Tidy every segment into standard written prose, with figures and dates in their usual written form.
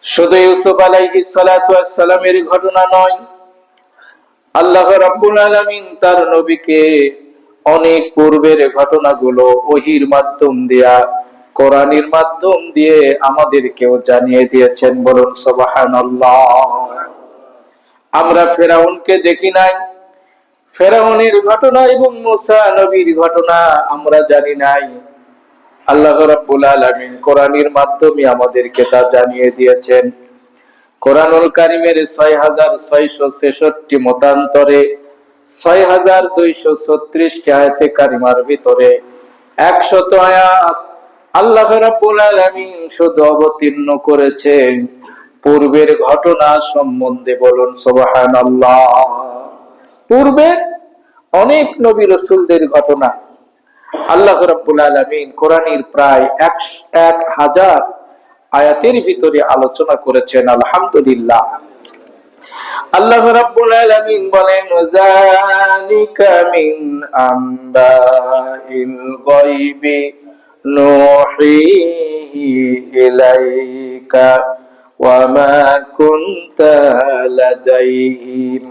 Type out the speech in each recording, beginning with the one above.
শুধু ইউসুফ আলাইহিস সালাতু ওয়াস সালামের ঘটনা নয়, আল্লাহ রাব্বুল আলামিন তার নবীকে অনেক পূর্বের ঘটনাগুলো ওহীর মাধ্যম দিয়া, কোরআনের মাধ্যম দিয়ে আমাদেরকেও জানিয়ে দিয়েছেন। বলুন সুবহানাল্লাহ। আমরা ফেরাউনকে দেখি নাই, ফেরাউনের ঘটনা এবং মুসা নবীর ঘটনা আমরা জানি নাই। আল্লাহ রাব্বুল আলামিন কোরআনের মাধ্যমে আমাদেরকে তা জানিয়ে দিয়েছেন। কোরআনুল কারীমের 6666 মতান্তরে 6236 আয়াতে কারিমার ভিতরে 100 আয়াত আল্লাহ রাব্বুল আলামিন শুধু অবতীর্ণ করেছেন পূর্বের ঘটনা সম্বন্ধে। বলুন সুবহানাল্লাহ। পূর্বে অনেক নবী রাসূলদের ঘটনা আল্লাহ রাব্বুল আলামিন কোরআনের প্রায় 1000 আয়াতের ভিতরে আলোচনা করেছেন। আলহামদুলিল্লাহ। আল্লাহ রাব্বুল আলামিন বলেন, যালিকা মিন আম্বাইল গায়বি নূহিহি ইলাইকা ওয়া মা কুনতা লাদাইহিম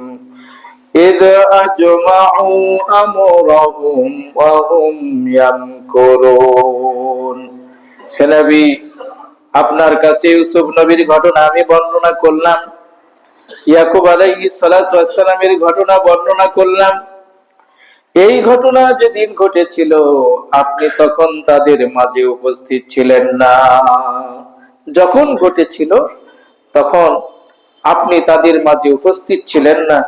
ইয আজমাউ আমরাহুম ওয়া হুম ইয়ামকুরুন। হে নবী, আপনার কাছে ইউসুফ নবীর ঘটনা আমি বর্ণনা করলাম, ইয়াকুব আলাইহিস সালাতু ওয়াস সালামের ঘটনা বর্ণনা করলাম। এই ঘটনা যেদিন ঘটেছিল আপনি তখন তাদের মাঝে উপস্থিত ছিলেন না। যখন ঘটেছিল তখন আপনি তাদের মাঝে উপস্থিত ছিলেন না।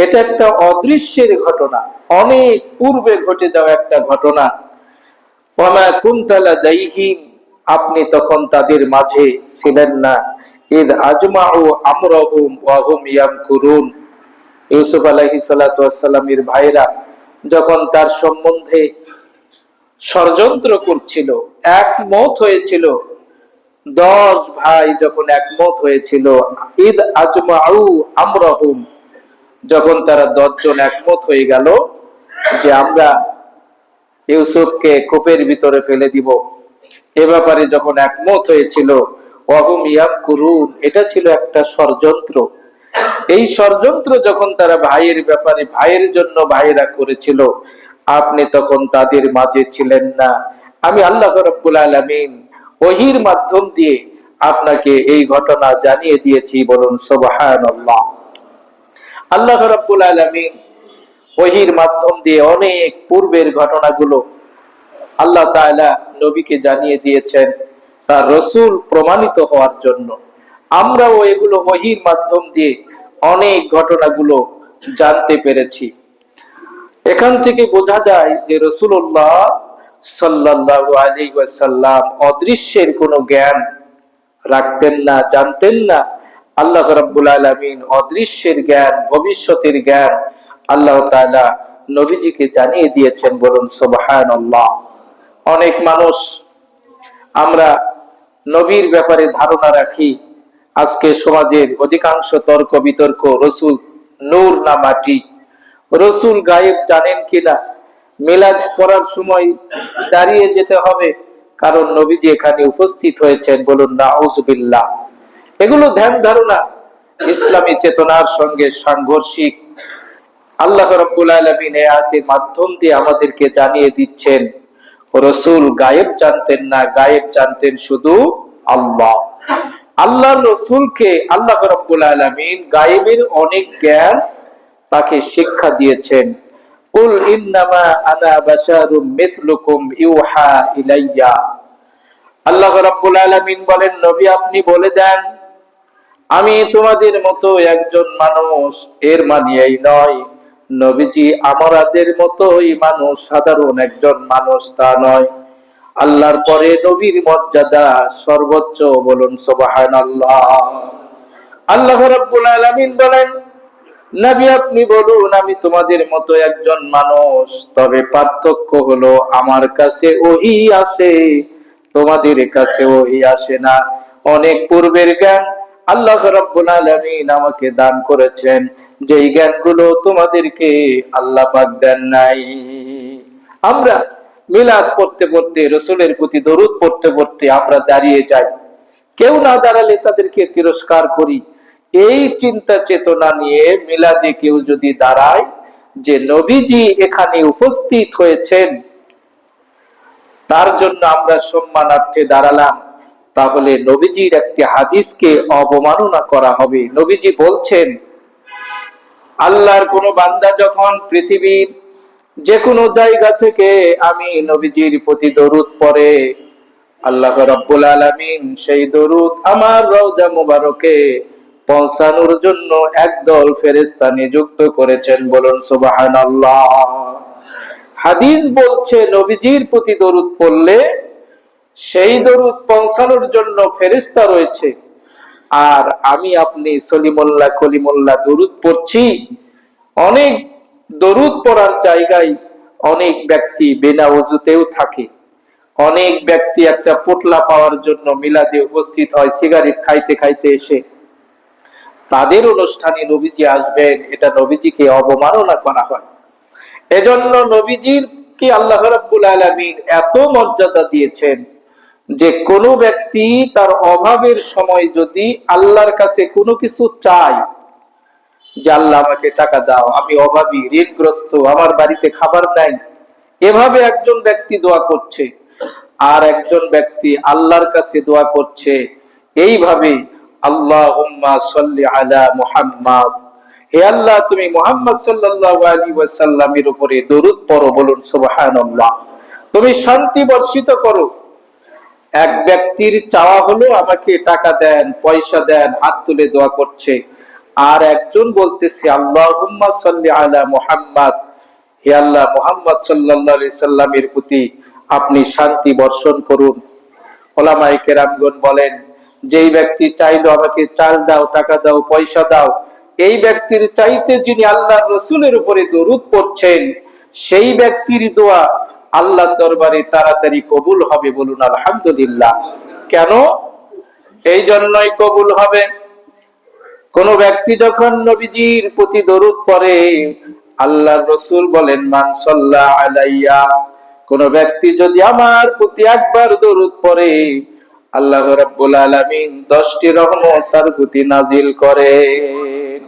এটা একটা অদৃশ্যের ঘটনা, অনেক পূর্বে ঘটে যাওয়া একটা ঘটনা। ওয়া মা কুনতা লাদাইহিম, আপনি তখন তাদের মাঝে ছিলেন না। ইদ আজমাউ আমরাহুম ওয়া হুম ইয়ামকুরুন, ইউসুফ আলাইহিস সালাতু ওয়াস সালামের ভাইরা যখন তার সম্বন্ধে ষড়যন্ত্র করছিল, একমত হয়েছিল, 10 ভাই যখন একমত হয়েছিল, ইদ আজমাউ আমরাহুম, যখন তারা 10 জন একমত হয়ে গেল যে আমরা ইউসুফকে কূপের ভিতরে ফেলে দিব, এ ব্যাপারে যখন একমত হয়েছিল, ওয়াহুম ইয়ামকুরুন, এটা ছিল একটা ষড়যন্ত্র। এই ষড়যন্ত্র যখন তারা ভাইয়ের ব্যাপারে, ভাইয়ের জন্য ভাইয়েরা করেছিল, আপনি তখন তাদের মাঝে ছিলেন না। আমি আল্লাহ রাব্বুল আলামিন ওহীর মাধ্যম দিয়ে আপনাকে এই ঘটনা জানিয়ে দিয়েছি। বলুন সুবহানাল্লাহ। আল্লাহ রাব্বুল আলামিন ওহীর মাধ্যম দিয়ে অনেক পূর্বের ঘটনাগুলো আল্লাহ তাআলা নবীকে জানিয়ে দিয়েছেন তার রাসূল প্রমাণিত হওয়ার জন্য। আমরাও এগুলো ওহীর মাধ্যম দিয়ে অনেক ঘটনাগুলো জানতে পেরেছি। এখান থেকে বোঝা যায় যে রাসূলুল্লাহ সাল্লাল্লাহু আলাইহি ওয়াসাল্লাম অদৃশ্যের কোনো জ্ঞান রাখতেন না, জানতেন না। আল্লাহ রাব্বুল আলামিন অদৃশ্যের জ্ঞান, ভবিষ্যতের জ্ঞান আল্লাহ তাআলা নবীজিকে জানিয়ে দিয়েছেন। বলুন সুবহানাল্লাহ। অনেক মানুষ আমরা নবীর ব্যাপারে ধারণা রাখি। আজকে সমাজের অধিকাংশ তর্ক বিতর্ক, রসুল নূর না মাটি, রসুল গায়েব জানেন কিনা, মিলাদ পড়ার সময় দাঁড়িয়ে যেতে হবে কারণ নবীজি এখানে উপস্থিত হয়েছেন। বলুন নাউযুবিল্লাহ। এগুলো ধ্যান ধারণা ইসলামী চেতনার সঙ্গে সাংঘর্ষিক। আল্লাহ রাব্বুল আলামিন এই আয়াতের মাধ্যম দিয়ে আমাদেরকে জানিয়ে দিচ্ছেন রাসূল গায়েব জানতেন না, গায়েব জানতেন শুধু আল্লাহ। আল্লাহর রাসূলকে আল্লাহ রাব্বুল আলামিন গায়েবের অনেক জ্ঞান তাকে শিক্ষা দিয়েছেন। কুল ইন্নামা আনা বাশারুম মিথলুকুম ইউহা ইলাইয়া, আল্লাহ রাব্বুল আলামিন বলেন নবী আপনি বলে দেন আমি তোমাদের মতো একজন মানুষ। এর মানে এই নয় নবীজি আমাদের মতোই মানুষ, সাধারণ একজন মানুষ তা নয়। আল্লাহর পরে নবীর মর্যাদা সর্বোচ্চ। বলুন সুবহানাল্লাহ। আল্লাহ রাব্বুল আলামিন বলেন নবী আপনি বলুন আমি তোমাদের মতো একজন মানুষ, তবে পার্থক্য হলো আমার কাছে ওহী আসে, তোমাদের কাছে ওহী আসে না। অনেক পূর্বের জ্ঞান আল্লাহ রাব্বুল আলামিন আমাকে দান করেছেন, যেই জ্ঞানগুলো তোমাদেরকে আল্লাহ পাক দেন নাই। আমরা মিলাদ পড়তে পড়তে, রাসূলের প্রতি দরুদ পড়তে পড়তে আমরা দাঁড়িয়ে যাই, কেউ না দাঁড়ালে তাদেরকে তিরস্কার করি। এই চিন্তা চেতনা নিয়ে মিলাদে কেউ যদি দাঁড়ায় যে নবীজি এখানে উপস্থিত হয়েছেন, তার জন্য আমরা সম্মানার্থে দাঁড়ালাম, তাহলে নবীজির একটি হাদিসকে অবমাননা করা হবে। নবীজি বলছেন, আল্লাহর কোন বান্দা যখন পৃথিবীর যে কোনো জায়গা থেকে আমি নবীজির প্রতি দরুদ পড়ে, আল্লাহ রাব্বুল আলামিন সেই দরুদ আমার রওজা মুবারকে পৌঁছানোর জন্য একদল ফেরেশতা নিযুক্ত করেছেন। বলুন সুবহানাল্লাহ। হাদিস বলছে নবীজির প্রতি দরুদ পড়লে সেই দরুদ পৌঁছানোর জন্য ফেরেশতা রয়েছে। আর আমি আপনি সলিমুল্লাহ কলিমুল্লাহ দরুদ পড়ছি, অনেক দরুদ পড়ার জায়গায় অনেক ব্যক্তি বিনা ওযুতেও থাকে। অনেক ব্যক্তি একটা পোটলা পাওয়ার জন্য মিলাদে উপস্থিত হয় সিগারেট খাইতে খাইতে এসে। তাদের অনুষ্ঠানে নবীজি আসবেন, এটা নবীজিকে অবমাননা করা হয়। এজন্য নবীজির কি আল্লাহ রাব্বুল আলামিন এত মর্যাদা দিয়েছেন যে কোনো ব্যক্তি তার অভাবের সময় যদি আল্লাহর কাছে কোনো কিছু চায়, যে আল্লাহ আমাকে টাকা দাও, আমি অভাবী, ঋণগ্রস্ত, আমার বাড়িতে খাবার নাই, এভাবে একজন ব্যক্তি দোয়া করছে। আর একজন ব্যক্তি আল্লাহর কাছে দোয়া করছে এইভাবে, আল্লাহুম্মা সাল্লি আলা মুহাম্মাদ, হে আল্লাহ তুমি মুহাম্মদ সাল্লাল্লাহু আলাইহি ওয়াসাল্লামের উপরে দরুদ পড়ো। বলুন সুবহানাল্লাহ। তুমি শান্তি বর্ষিত করো। এক ব্যক্তির চাওয়া হলো আমাকে টাকা দেন, পয়সা দেন, হাত তুলে দোয়া করছে। আর একজন বলতেছে আল্লাহুম্মা সাল্লি আলা মুহাম্মাদ, হে আল্লাহ মুহাম্মদ সাল্লাল্লাহু আলাইহি সাল্লামের প্রতি আপনি শান্তি বর্ষণ করুন। উলামায়ে কেরামগণ বলেন, যেই ব্যক্তি চাইলো আমাকে চাল দাও, টাকা দাও, পয়সা দাও, এই ব্যক্তির চাইতে যিনি আল্লাহর রাসূলের উপরে দরুদ পড়ছেন, সেই ব্যক্তির দোয়া আল্লাহর দরবারে তাড়াতাড়ি কবুল হবে। বলুন আলহামদুলিল্লাহ। কেন? এই জন্যই কবুল হবে, কোন ব্যক্তি যখন নবীজির প্রতি দরুদ পড়ে, আল্লাহর রাসূল বলেন, মান সাল্লা আলাইয়া, কোন ব্যক্তি যদি আমার প্রতি একবার দরুদ পড়ে, আল্লাহ রাব্বুল আলামিন 10টি রহমত তার প্রতি নাজিল করেন।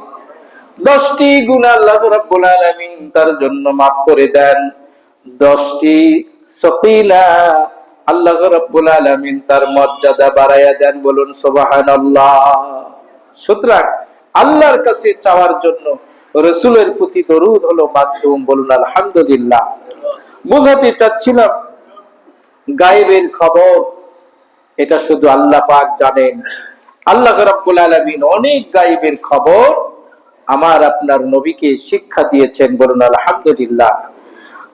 10টি গুনাহ আল্লাহ রাব্বুল আলামিন তার জন্য মাফ করে দেন। 10টি সকিনা আল্লাহ রাব্বুল আলামিন তার মর্যাদা বাড়ায়া দেন। বলুন সুবহানাল্লাহ। সুতরাং আল্লাহর কাছে চাওয়ার জন্য রাসূলের প্রতি দরুদ হলো মাধ্যম। বলুন আলহামদুলিল্লাহ। বোঝাতে চাচ্ছিলাম গায়েবের খবর এটা শুধু আল্লাহ পাক জানেন। আল্লাহ রাব্বুল আলামিন অনেক গায়েবের খবর আমার আপনার নবীকে শিক্ষা দিয়েছেন। বলুন আলহামদুলিল্লাহ।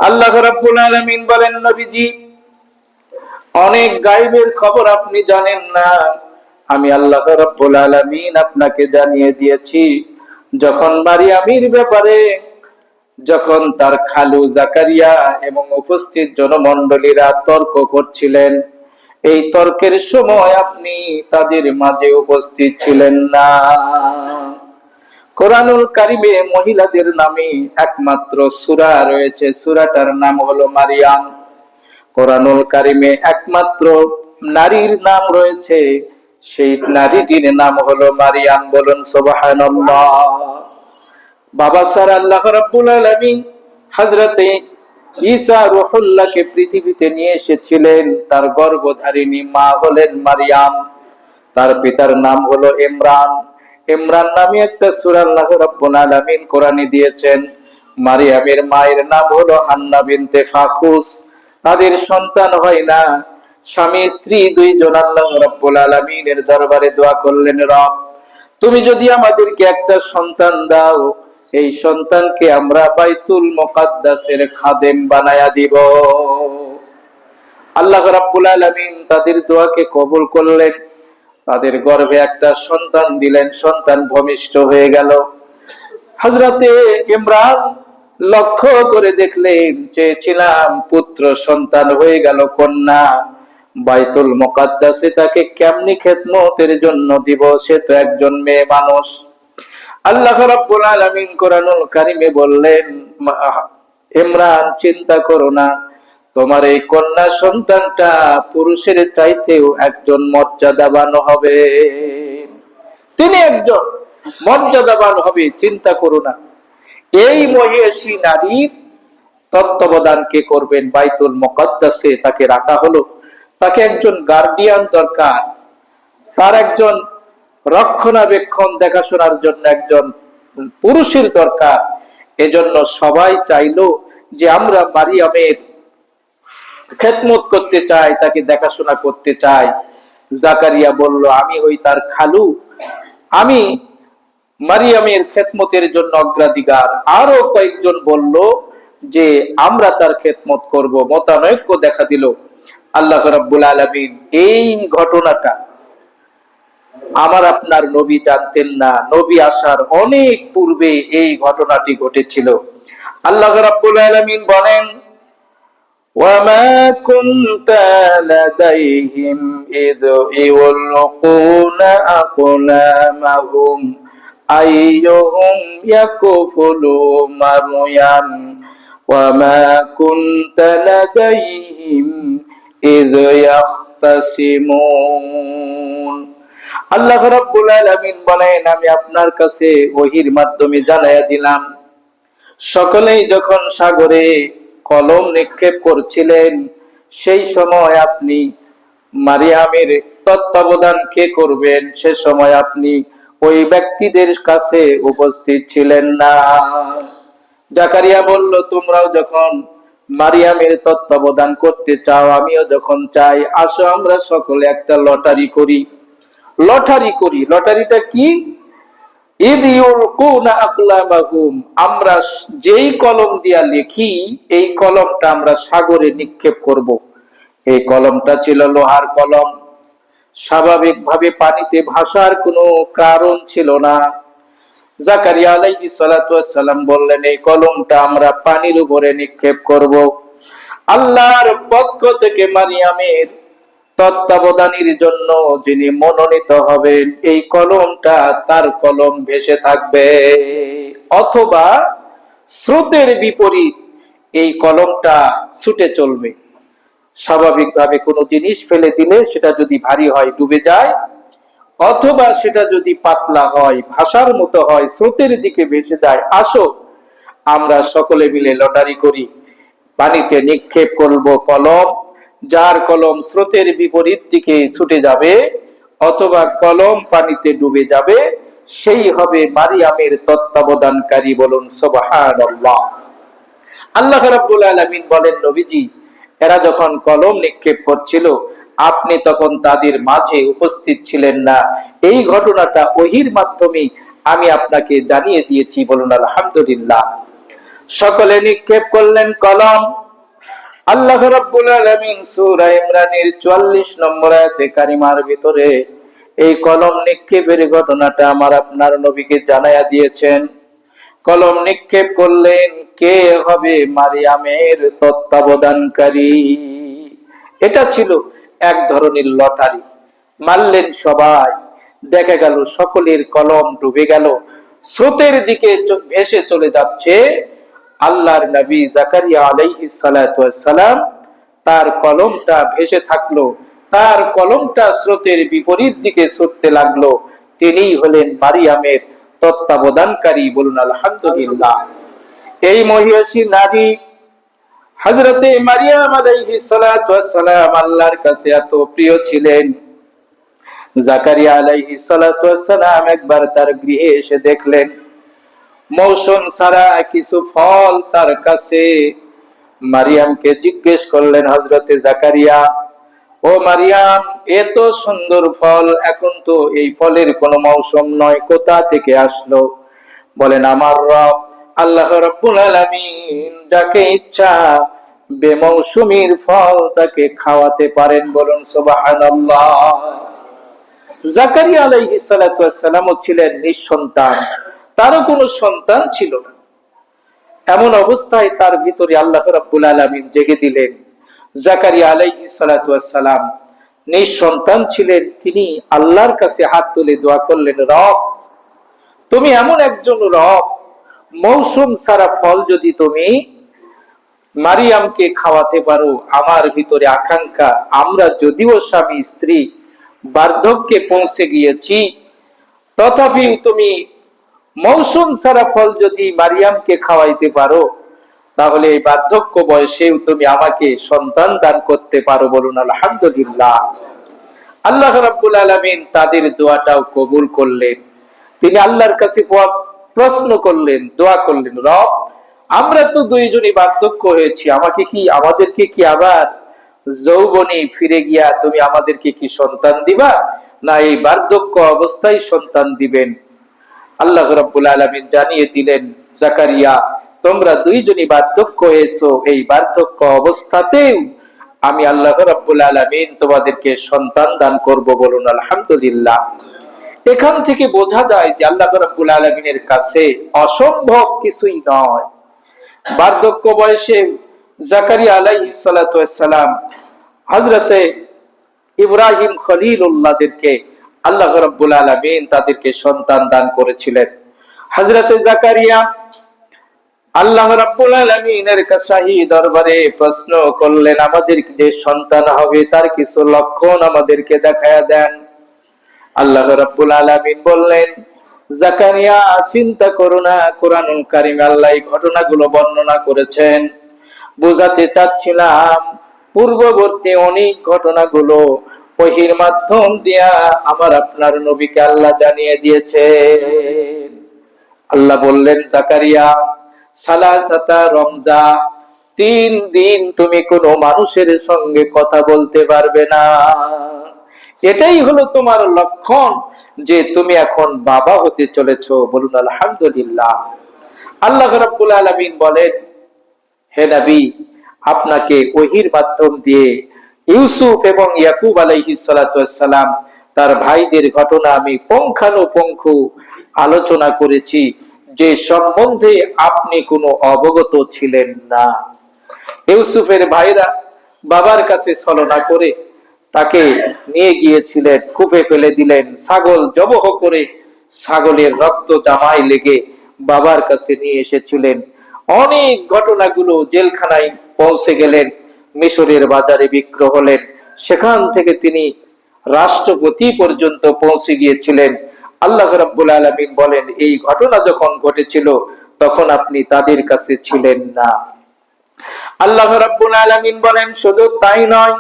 আল্লাহ রাব্বুল আলামিন বলেন, নবীজি অনেক গায়েবের খবর আপনি জানেন না, আমি আল্লাহ রাব্বুল আলামিন আপনাকে জানিয়ে দিয়েছি। যখন মারিয়ামের ব্যাপারে যখন তার খালু জাকারিয়া এবং উপস্থিত জনমণ্ডলীরা তর্ক করছিলেন, এই তর্কের সময় আপনি তাদের মাঝে উপস্থিত ছিলেন না। কোরআনুল কারিমে মহিলাদের নামে একমাত্র সূরা রয়েছে, সূরাটার নাম হলো মারিয়াম। কোরআনুল কারিমে একমাত্র নারীর নাম রয়েছে, সেই নারীটির নাম হলো মারিয়াম। বলুন সুবহানাল্লাহ। বাবা স্যার আল্লাহ রাব্বুল আলামিন হযরতে ঈসা রূহুল্লাহকে পৃথিবীতে নিয়ে এসেছিলেন। তার গর্ভধারিণী মা হলেন মারিয়াম, তার পিতার নাম হলো ইমরান। ইমরান নামে একটা সূরা আল্লাহ রাব্বুল আলামিন কোরআনে দিয়েছেন। মারিয়ামের মায়ের নাম হলো হান্না বিনতে ফাখুস। তাদের সন্তান হয় না। স্বামী স্ত্রী দুইজন আল্লাহ রাব্বুল আলামিনের দরবারে দোয়া করলেন, রব তুমি যদি আমাদেরকে একটা সন্তান দাও, এই সন্তানকে আমরা বাইতুল মুকাদ্দাসের খাদেম বানায়া দিব। আল্লাহ রাব্বুল আলামিন তাদের দোয়াকে কবুল করলেন, তাদের গর্ভে একটা সন্তান দিলেন। সন্তান ভূমিষ্ঠ হয়ে গেল। হযরতে ইমরান লক্ষ্য করে দেখলেন, চেয়েছিলাম পুত্র, সন্তান হয়ে গেল কন্যা। বাইতুল মুকাদ্দাসে তাকে কেমনি খেদমতের জন্য দিব, সে তো একজন মেয়ে মানুষ। আল্লাহ রাব্বুল আলামিন কোরআনুল কারিমে বললেন, ইমরান চিন্তা করো না, তোমার এই কন্যা সন্তানটা পুরুষের চাইতেও একজন মর্যাদাবান হবে, তিনি একজন মর্যাদাবান হবে, চিন্তা করো না। এই মহিষী নারীর তত্ত্বাবধান কে করবেন? বাইতুল মুকাদ্দাসে তাকে রাখা হলো। তাকে একজন গার্ডিয়ান দরকার, তার একজন রক্ষণাবেক্ষণ দেখাশোনার জন্য একজন পুরুষের দরকার। এজন্য সবাই চাইলো যে আমরা মারিয়ামের খেদমত করতে চাই, তাকে দেখাশোনা করতে চাই। জাকারিয়া বলল, আমি হই তার খালু, আমি মারিয়ামের খেদমতের জন্য অগ্রাধিকার। আরো কয়েকজন বলল যে আমরা তার খেদমত করব। মতানৈক্য দেখা দিল। আল্লাহ রাব্বুল আলামিন এই ঘটনাটা আমার আপনার নবী জানতেন না, নবী আসার অনেক পূর্বে এই ঘটনাটি ঘটেছিল। আল্লাহ রাব্বুল আলামিন বলেন, وَمَا كُنْتَ لَدَيْهِمْ إِذْ يُلْقُونَ أَقْلَامَهُمْ أَيُّهُمْ يَكْفُلُ مَرْيَمَ وَمَا كُنْتَ لَدَيْهِمْ إِذْ يَخْتَصِمُونَ। আল্লাহ রাব্বুল আলামিন বলেন, আমি আপনার কাছে ওহীর মাধ্যমে জানাইয়া দিলাম, সকলেই যখন সাগরে কলম নিক্ষেপ করছিলেন, সেই সময় আপনি মারিয়ামের তত্ত্বাবধান কে করবেন, সে সময় আপনি ওই ব্যক্তিদের কাছে উপস্থিত ছিলেন না। জাকারিয়া বলল, তোমরাও যখন মারিয়ামের তত্ত্বাবধান করতে চাও, আমিও যখন চাই, আসো আমরা সকলে একটা লটারি করি। লটারিটা কি? আমরা যেই কলম দিয়া লিখি, এই কলমটা আমরা সাগরে নিক্ষেপ করব। এই কলমটা ছিল লোহার কলম, স্বাভাবিকভাবে পানিতে ভাসার কোনো কারণ ছিল না। জাকারিয়া আলাইহিস সালাতু ওয়াস সালাম বললেন, এই কলমটা আমরা পানির উপরে নিক্ষেপ করব। আল্লাহর পক্ষ থেকে মারিয়ামের তত্ত্বাবধানের জন্য যিনি মনোনীত হবেন, এই কলমটা তার কলম ভেসে থাকবে, অথবা স্রোতের বিপরীত এই কলমটা ছুটে চলবে। স্বাভাবিকভাবে কোনো জিনিস ফেলে দিলে সেটা যদি ভারী হয় ডুবে যায়, অথবা সেটা যদি পাতলা হয়, ভাষার মতো হয়, স্রোতের দিকে ভেসে যায়। আসো আমরা সকলে মিলে লটারি করি, পানিতে নিক্ষেপ করব কলম, যার কলম স্রোতের বিপরীত দিকে ছুটে যাবে অথবা কলম পানিতে ডুবে যাবে, সেই হবে মারিয়ামের তত্ত্বাবধানকারী। বলুন সুবহানাল্লাহ। আল্লাহ রাব্বুল আলামিন বলেন, নবীজি, এরা যখন কলম নিক্ষেপ করছিল, আপনি তখন তাদের মাঝে উপস্থিত ছিলেন না। এই ঘটনাটা ওহীর মাধ্যমে আমি আপনাকে জানিয়ে দিয়েছি। বলুন আলহামদুলিল্লাহ। সকলে নিক্ষেপ করলেন কলম। আল্লাহ রাব্বুল আলামিন সূরা ইমরানের 44 নম্বর আয়াতে কারিমার ভিতরে এই কলম নিক্ষেপের ঘটনাটা আমার আপনার নবীকে জানায়া দিয়েছেন। কলম নিক্ষেপ করলেন, কে হবে মারিয়ামের তত্ত্বাবধানকারী। এটা ছিল এক ধরনের লটারি। মারলেন সবাই, দেখা গেল সকলের কলম ডুবে গেল, স্রোতের দিকে ভেসে চলে যাচ্ছে। আল্লাহর নবী জাকারিয়া আলাইহিস সালাতু ওয়াস সালাম, তার কলমটা ভেসে থাকলো, তার কলমটা স্রোতের বিপরীত দিকে ছুটতে লাগলো। তিনিই হলেন মারিয়ামের তত্ত্বাবধানকারী। বলুন আলহামদুলিল্লাহ। এই মহিষী নারী হযরতে মারিয়াম আলাইহিস সালাতু ওয়াস সালাম আল্লাহর কাছে এত প্রিয় ছিলেন। জাকারিয়া আলাইহিস সালাতু ওয়াস সালাম একবার তার গৃহে এসে দেখলেন মৌসুম ছাড়া কিছু ফল তার কাছে। মারিয়ামকে জিজ্ঞেস করলেন হযরতে জাকারিয়া, ও মারিয়াম, এত সুন্দর ফল, এখন তো এই ফলের কোনো মৌসুম নয়, কোথা থেকে আসলো? বলেন, আমার রব আল্লাহ রাব্বুল আলামিন যাকে ইচ্ছা বেমৌসুমীর ফল তাকে খাওয়াতে পারেন। বলুন সুবহানাল্লাহ। জাকারিয়া আলাইহিস সালাতু ওয়াস সালাম ছিলেন নিঃসন্তান, তারও কোনো সন্তান ছিল না। এমন অবস্থায় তার ভিতরে আল্লাহ রাব্বুল আলামিন জেগে দিলেন। জাকারিয়া আলাইহিস সালাতু ওয়াস সালাম নিঃসন্তান ছিলেন। তিনি আল্লাহর কাছে হাত তুলে দোয়া করলেন, রব, তুমি এমন একজন রব, মৌসুম ছাড়া ফল যদি তুমি মারিয়ামকে খাওয়াতে পারো। আমার ভিতরে আকাঙ্ক্ষা, আমরা যদিও স্বামী স্ত্রী বার্ধক্যে পৌঁছে গিয়েছি, তথাপি তুমি মৌসুম ছাড়া ফল যদি মারিয়ামকে খাওয়াইতে পারো, তাহলে এই বার্ধক্য বয়সেও তুমি আমাকে সন্তান দান করতে পারো। বলুন আলহামদুলিল্লাহ। আল্লাহ রাব্বুল আলামিন তাদের দোয়াটাও কবুল করলেন। তিনি আল্লাহর কাছে প্রশ্ন করলেন, দোয়া করলেন, রব, আমরা তো দুইজনই বার্ধক্য হয়েছি, আমাদেরকে কি আবার যৌবনে ফিরে গিয়া তুমি আমাদেরকে কি সন্তান দিবা, না এই বার্ধক্য অবস্থায় সন্তান দিবেন? আল্লাহ রাব্বুল আলামিন জানিয়ে দিলেন, জাকারিয়া, তোমরা দুইজনই বার্ধক্য হয়েছো, এই বার্ধক্য অবস্থাতেও আমি আল্লাহ রাব্বুল আলামিন তোমাদেরকে সন্তান দান করব। বলুন আলহামদুলিল্লাহ। এখান থেকে বোঝা যায় যে আল্লাহ রাব্বুল আলামিনের কাছে অসম্ভব কিছুই নয়। বার্ধক্য বয়সে জাকারিয়া আলাইহিস সালাতু ওয়াস সালাম হযরতে ইব্রাহিম খলিলুল্লাহদেরকে আল্লাহ রাব্বুল আলামিন তাদেরকে সন্তান দান করেছিলেন। হযরতে জাকারিয়া আল্লাহ রাব্বুল আলামিনের কাছে দরবারে প্রশ্ন করলেন, আমাদের যে সন্তান হবে তার কিছু লক্ষণ আমাদেরকে দেখায়া দেন। আল্লাহ রাব্বুল আলামিন বললেন, জাকারিয়া, চিন্তা করো না, কোরআনুল কারীমে আল্লাহ এই ঘটনাগুলো বর্ণনা করেছেন। বোঝাতে চাচ্ছিলাম পূর্ববর্তী অনেক ঘটনাগুলো ওহীর মাধ্যম দিয়া আমার আপনার নবীকে আল্লাহ জানিয়ে দিয়েছেন। আল্লাহ বললেন, জাকারিয়া, সালাসাতা রমজা, 3 দিন তুমি কোনো মানুষের সঙ্গে কথা বলতে পারবে না। এটাই হলো তোমার লক্ষণ যে তুমি এখন বাবা হতে চলেছো। বলুন আলহামদুলিল্লাহ। আল্লাহ রাব্বুল আলামিন বলেন, হে নবী, আপনাকে ওহীর মাধ্যম দিয়ে ইউসুফ এবং ইয়াকুব আলাইহিস সালাতু ওয়াস সালাম তার ভাইদের ঘটনা আমি পুঙ্খানুপুঙ্খ আলোচনা করেছি, যে সম্বন্ধে আপনি কোনো অবগত ছিলেন না। ইউসুফের ভাইরা বাবার কাছে ছলনা করে তাকে নিয়ে গিয়েছিলেন, কূপে ফেলে দিলেন, ছাগল জবহ করে ছাগলের রক্ত জামায় লেগে বাবার কাছে নিয়ে এসেছিলেন। অনেক ঘটনাগুলো, জেলখানায় পৌঁছে গেলেন, মিশরের বাজারে বিক্রয় হলেন, সেখান থেকে তিনি রাষ্ট্রপতি পর্যন্ত পৌঁছে গিয়েছিলেন। আল্লাহ রাব্বুল আলামিন বলেন, এই ঘটনা যখন ঘটেছিল তখন আপনি তাদের কাছে ছিলেন না। আল্লাহ রাব্বুল আলামিন বলেন, শুধু তাই নয়,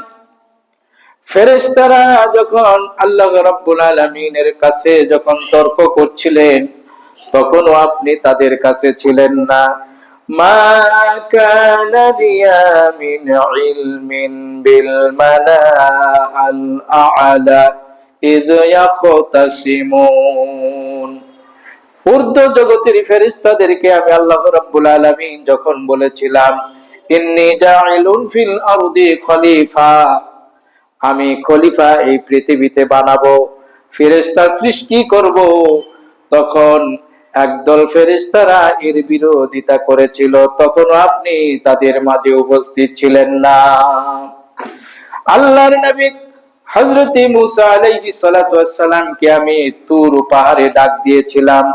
ফেরেশতারা যখন আল্লাহ রাব্বুল আলামিনের কাছে যখন তর্ক করছিলেন তখনও আপনি তাদের কাছে ছিলেন না। মা কানা লিয়া মিন ইলমিন বিল মালাআল আ'লা ইয ইয়াখতাসিমুন। ঊর্ধ্ব জগতের ফেরেশতাদেরকে আমি আল্লাহ রাব্বুল আলামিন যখন বলেছিলাম, ইন্নী জাইলুন ফিল আরদি খলিফা, আমি খলিফা এই পৃথিবীতে বানাবো, ফেরেশতা সৃষ্টি করব, তখন একদল ফেরেশতারা এর বিরোধিতা করেছিল, তখন আপনি তাদের মাঝে উপস্থিত ছিলেন না। আল্লাহর নবী হযরতে মূসা আলাইহিস সালাতু ওয়াস সালামকে আমি তুর পাহাড়ে ডাক দিয়েছিলাম।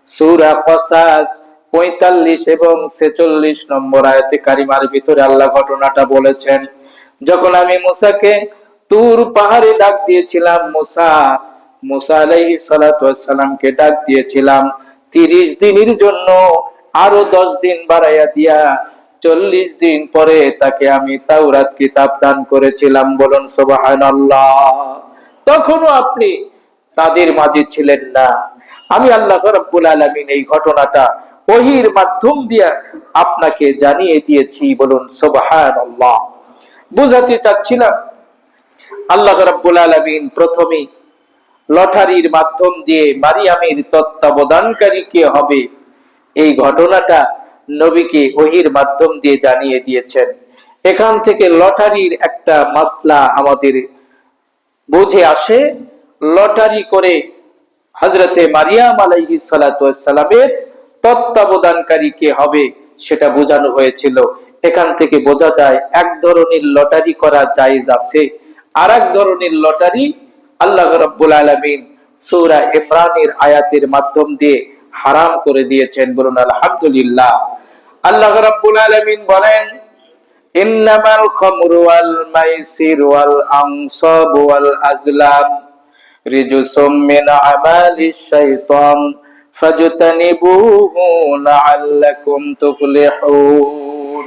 সূরা কসাস 45 এবং 46 নম্বর আয়াতে কারিমার ভিতরে আল্লাহ ঘটনাটা বলেছেন। যখন আমি মূসাকে তুর পাহাড়ে ডাক দিয়েছিলাম, মূসা আলাইহিস সালাতু ওয়াস সালামকে ডাক দিয়েছিলাম 30 দিনের জন্য, আরো 10 দিন বাড়াইয়া দিয়া 40 দিন পরে তাকে আমি তাওরাত কিতাব দান করেছিলাম। বলুন সুবহানাল্লাহ। তখনও আপনি তাদের মাঝে ছিলেন না। আমি আল্লাহ রাব্বুল আলামিন এই ঘটনাটা ওহীর মাধ্যম দিয়ে আপনাকে জানিয়ে দিয়েছি। বলুন সুবহানাল্লাহ। বুঝাতে চাচ্ছিলাম আল্লাহ রাব্বুল আলামিন প্রথমে লটারির মাধ্যম দিয়ে মারিয়ামের তত্ত্বাবধানকারী কে হবে এই ঘটনাটা নবীকে ওহীর মাধ্যম দিয়ে জানিয়ে দিয়েছেন। এখান থেকে লটারির একটা মাসলা আমাদের বুঝে আসে। লটারি করে হযরতে মারিয়াম আলাইহিস সালাতু ওয়াস সালামের তত্ত্বাবধানকারী কে হবে সেটা বোঝানো হয়েছিল। এখান থেকে বোঝা যায় এক ধরনের লটারি করা জায়েজ আছে, আর এক ধরনের লটারি আল্লাহ রাব্বুল আলামিন সূরা ইমরানের আয়াতের মাধ্যম দিয়ে হারাম করে দিয়েছেন। বলুন আলহামদুলিল্লাহ। আল্লাহ রাব্বুল আলামিন বলেন, ইন্নামাল খামরু ওয়াল মাইসির ওয়াল আনসাবু ওয়াল আজলাম রিজসুম মিন আমালিশ শাইতান ফাজতানিবুহু লাআল্লাকুম তুফলিহুন।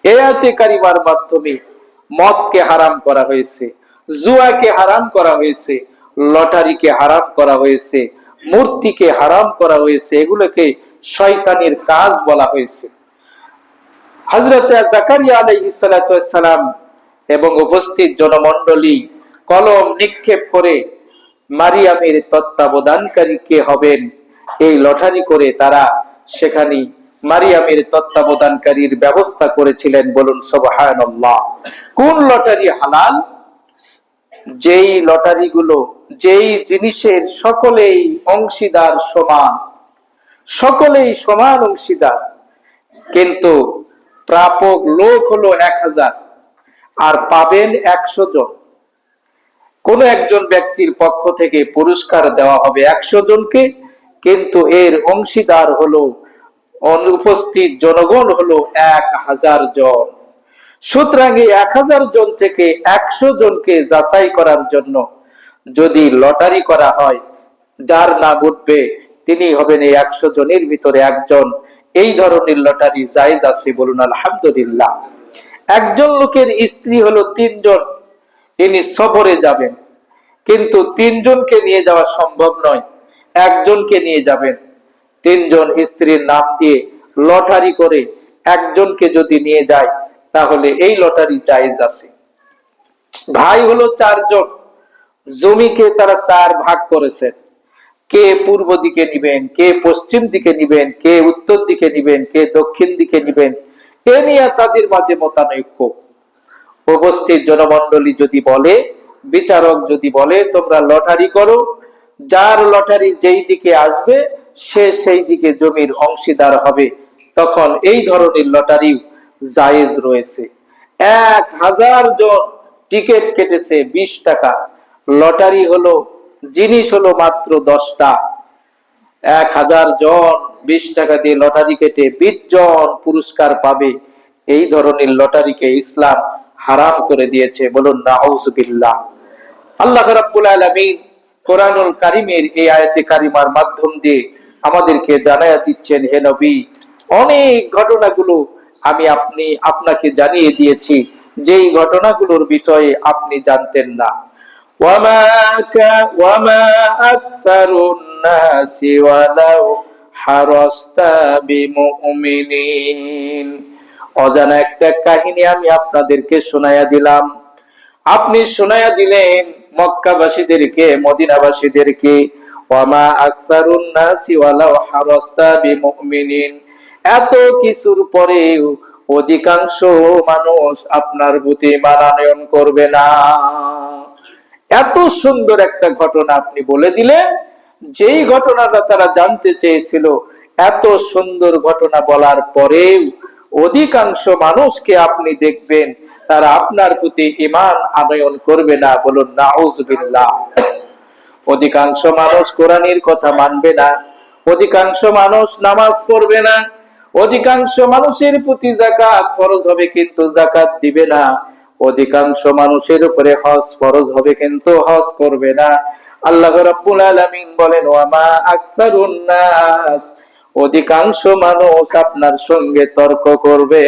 এই আয়াতে কারিমার মাধ্যমে মদকে হারাম করা হয়েছে, জুয়াকে হারাম করা হয়েছে, লটারিকে হারাম করা হয়েছে, মূর্তিকে হারাম করা হয়েছে, এগুলোকে শয়তানের কাজ বলা হয়েছে। হযরত জাকারিয়া আলাইহিস সালাতু ওয়াস সালাম এবং উপস্থিত জনমণ্ডলী কলম নিক্ষেপ করে মারিয়ামের তত্ত্বাবধানকারী কে হবেন এই লটারি করে তারা সেখানে মারিয়ামের তত্ত্বাবধানকারীর ব্যবস্থা করেছিলেন। বলুন সুবহানাল্লাহ। কোন লটারি হালাল? যেই লটারি গুলো, যেই জিনিসের সকলেই অংশীদার সমান, সকলেই সমান অংশীদার, কিন্তু প্রাপক লোক হলো 1000 আর পাবেন 100 জন। কোন একজন ব্যক্তির পক্ষ থেকে পুরস্কার দেওয়া হবে 100 জনকে, কিন্তু এর অংশীদার হলো অনুপস্থিত জনগণ হলো 1000 জন। সুতরাং 1000 জন থেকে 100 জনকে যাচাই করার জন্য যদি লটারি করা হয়, যার নাম উঠবে তিনি হবেন এই 100 জনের ভিতরে একজন। এই ধরনের লটারি জায়েজ আছে, বলুন আলহামদুলিল্লাহ। একজন লোকের স্ত্রী হলো 3 জন, তিনি সফরে যাবেন, কিন্তু 3 জনকে নিয়ে যাওয়া সম্ভব নয়, একজনকে নিয়ে যাবেন। 3 জন স্ত্রীর নাম দিয়ে লটারি করে একজনকে যদি নিয়ে যায়, তাহলে এই লটারি জায়েজ আছে। ভাই হলো 4 জন, জমিকে তারা 4 ভাগ করেছেন, কে পূর্ব দিকে নিবেন, কে পশ্চিম দিকে নিবেন, কে উত্তর দিকে নিবেন, কে দক্ষিণ দিকে নিবেন, এ নিয়ে তাদের মাঝে মতানৈক্য। উপস্থিত জনমণ্ডলী যদি বলে, বিচারক যদি বলে তোমরা লটারি করো, যার লটারি যেই দিকে আসবে সে সেই দিকে জমির অংশীদার হবে, তখন এই ধরনের লটারি জায়েজ রয়েছে। 1000 জন টিকিট কেটেছে 20 টাকা, লটারি হলো জিনিস হলো মাত্র 10টা। 1000 জন 20 টাকা দিয়ে লটারি কেটে 20 জন পুরস্কার পাবে, এই ধরনের লটারিকে ইসলাম হারাম করে দিয়েছে। বলুন নাউজুবিল্লাহ। আল্লাহ রাব্বুল আলামিন কোরআনুল কারীমের এই আয়াতে কারিমার মাধ্যম দিয়ে আমাদেরকে জানায়া দিচ্ছেন, হে নবী, অনেক ঘটনাগুলো আমি আপনাকে জানিয়ে দিয়েছি যেই ঘটনাগুলোর বিষয়ে আপনি জানতেন না। ওয়ামা আকসারুন নাসি ওয়ালাউ হারাসতা বিমুমিনিন। অজানা একটা কাহিনী আমি আপনাদেরকে শোনায়া দিলাম, আপনি শোনায়া দিলেন মক্কাবাসীদেরকে, মদিনাবাসীদেরকে। ওয়ামা আকসারুন নাসি ওয়ালাউ হারাসতা বিমুমিনিন। এত কিছুর পরেও অধিকাংশ মানুষ আপনার প্রতি ঈমান আনয়ন করবে না। এত সুন্দর একটা ঘটনা আপনি বলে দিলেন, যেই ঘটনাটা তারা জানতে চেয়েছিল, এত সুন্দর ঘটনা বলার পরেও অধিকাংশ মানুষকে আপনি দেখবেন তারা আপনার প্রতি ঈমান আনয়ন করবে না। বলুন নাউজুবিল্লাহ। অধিকাংশ মানুষ কোরআনের কথা মানবে না, অধিকাংশ মানুষ নামাজ পড়বে না, অধিকাংশ মানুষের প্রতি যাকাত ফরজ হবে কিন্তু যাকাত দিবে না, অধিকাংশ মানুষের উপরে হজ ফরজ হবে কিন্তু হজ করবে না। আল্লাহ রাব্বুল আলামিন বলেন, ওয়ামা আকসারুন নাস, অধিকাংশ মানুষ আপনার সঙ্গে তর্ক করবে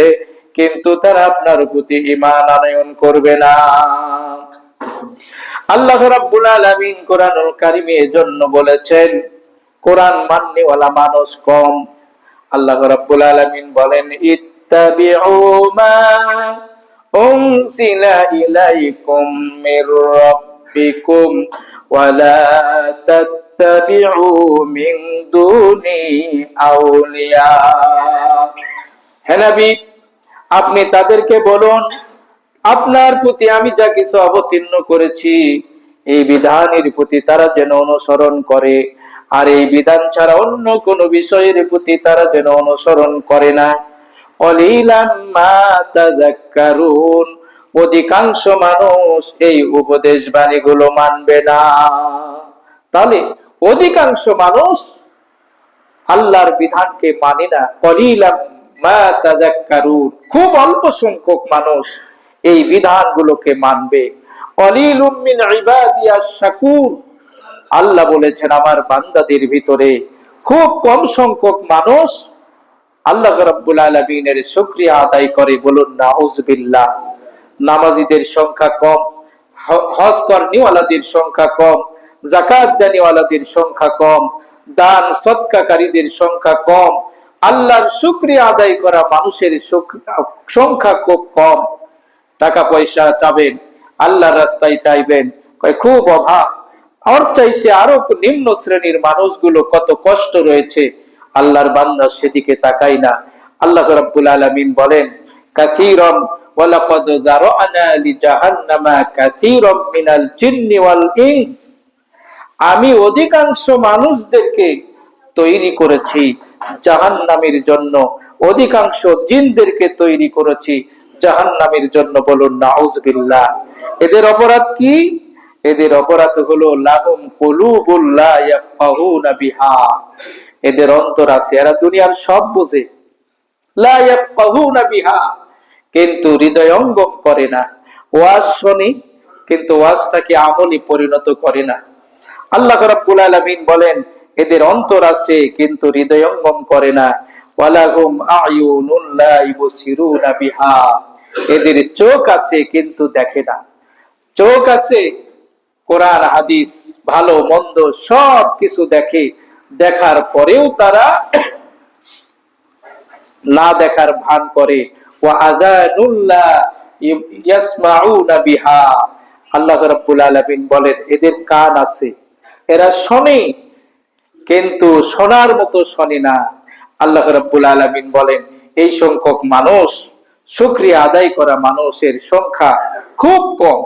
কিন্তু তারা আপনার প্রতি ঈমান আনয়ন করবে না। আল্লাহ রাব্বুল আলামিন কোরআনুল কারীমে এজন্য বলেছেন কোরআন মাননেওয়ালা মানুষ কম। আল্লাহ রাব্বুল আলামিন বলেন, ইত্তাবিউ মা উনজিলা ইলাইকুম মির রাব্বিকুম ওয়া লা তাত্তাবিউ মিন দুনি আউলিয়া। হে নবী, আপনি তাদেরকে বলুন, আপনার প্রতি আমি যা কিছু অবতীর্ণ করেছি এই বিধানের প্রতি তারা যেন অনুসরণ করে, আর এই বিধান ছাড়া অন্য কোন বিষয়ের প্রতি তারা যেন অনুসরণ করে না। কলিলাম মা তাযাক্কারুন, অধিকাংশ মানুষ এই উপদেশ বাণীগুলো মানবে না। তাহলে অধিকাংশ মানুষ আল্লাহর বিধানকে মানে না। কলিলাম মা তাযাক্কারুন, খুব অল্প সংখ্যক মানুষ এই বিধানগুলোকে মানবে। কলিলুম মিন ইবাদিয়াশ শাকুর, আল্লাহ বলেছেন আমার বান্দাদের ভিতরে খুব কম সংখ্যক মানুষ আল্লাহ রাব্বুল আলামিনের শুকরিয়া আদায় করে। বলুন নাউযুবিল্লাহ। নামাজীদের সংখ্যা কম, হজ কর্মীওয়ালাদের সংখ্যা কম, যাকাত দানিওয়ালাদের সংখ্যা কম, দান সদকাকারীদের সংখ্যা কম, আল্লাহর শুকরিয়া আদায় করা মানুষের সংখ্যা খুব কম। টাকা পয়সা চাবেন, আল্লাহর রাস্তায় চাইবেন, খুব অভাব। আর চাইতে আরো নিম্ন শ্রেণীর মানুষগুলো কত কষ্ট রয়েছে, আল্লাহর বান্দা সেদিকে তাকায় না। আল্লাহ রাব্বুল আলামিন বলেন কাসীরাম ওয়ালাকাদ যারানা লিজাহান্নামা কাসীরাম মিনাল জিন্নি ওয়াল ইনস, আমি অধিকাংশ মানুষদেরকে তৈরি করেছি জাহান্নামের জন্য, অধিকাংশ জিনদেরকে তৈরি করেছি জাহান্নামের জন্য। বলুন নাউযুবিল্লাহ। এদের অপরাধ কি? এদের অপরাধ হলো লাহুম কুলুবুল লা ইয়াফকাহুনা বিহা, এদের অন্তর আছে, এরা দুনিয়ার সব বোঝে, লা ইয়াফকাহুনা বিহা, কিন্তু হৃদয়ঙ্গম করে না। ওয়াজ শোনে কিন্তু ওয়াজটাকে আমলে পরিণত করে না। আল্লাহ রাব্বুল আলামিন বলেন এদের অন্তর আছে কিন্তু হৃদয়ঙ্গম করে না। ওয়ালাহুম আয়ুনুন লা ইবসিরুনা বিহা, এদের চোখ আছে কিন্তু দেখে না। চোখ আছে, কোরআন হাদিস ভালো মন্দ সব কিছু দেখে, দেখার পরেও তারা না দেখার ভান করে। ওয়া আযানুল লা ইয়াসমাউনা বিহা, আল্লাহ রাব্বুল আলামিন বলেন এদের কান আছে, এরা শোনে কিন্তু শোনার মতো শোনে না। আল্লাহ রাব্বুল আলামিন বলেন এই সংখ্যক মানুষ, শুকরিয়া আদায় করা মানুষের সংখ্যা খুব কম।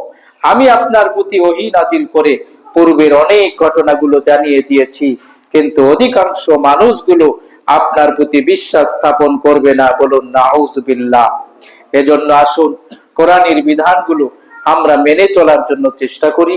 আমি আপনার প্রতি ওহী নাযিল করে পূর্বের অনেক ঘটনাগুলো জানিয়ে দিয়েছি, কিন্তু অধিকাংশ মানুষগুলো আপনার প্রতি বিশ্বাস স্থাপন করবে না। বলুন নাউযুবিল্লাহ। এজন্য আসুন কোরআনের বিধানগুলো আমরা মেনে চলার জন্য চেষ্টা করি।